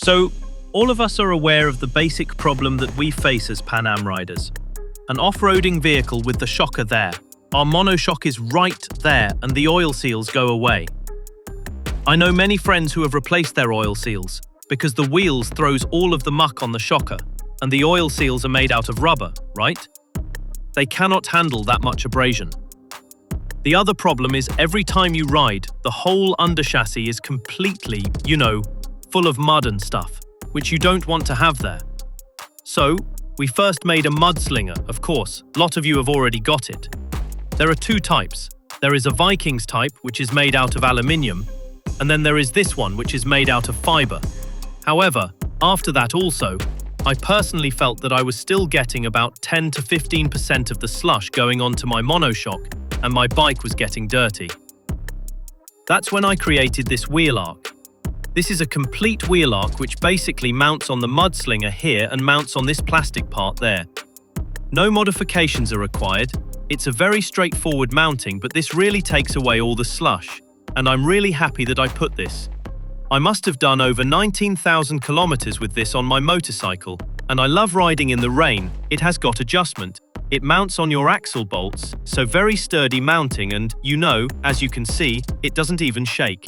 So, all of us are aware of the basic problem that we face as Pan Am riders. An off-roading vehicle with the shocker there. Our monoshock is right there and the oil seals go away. I know many friends who have replaced their oil seals because the wheels throws all of the muck on the shocker and the oil seals are made out of rubber, right? They cannot handle that much abrasion. The other problem is every time you ride, the whole under chassis is completely, full of mud and stuff, which you don't want to have there. So, we first made a Mudslinger, of course. A lot of you have already got it. There are two types. There is a Vikings type, which is made out of aluminium, and then there is this one, which is made out of fiber. However, after that also, I personally felt that I was still getting about 10 to 15% of the slush going onto my monoshock, and my bike was getting dirty. That's when I created this wheel arc. This is a complete wheel arc which basically mounts on the Mudslinger here and mounts on this plastic part there. No modifications are required. It's a very straightforward mounting, but this really takes away all the slush, and I'm really happy that I put this. I must have done over 19,000 kilometers with this on my motorcycle, and I love riding in the rain. It has got adjustment. It mounts on your axle bolts, so very sturdy mounting and, as you can see, it doesn't even shake.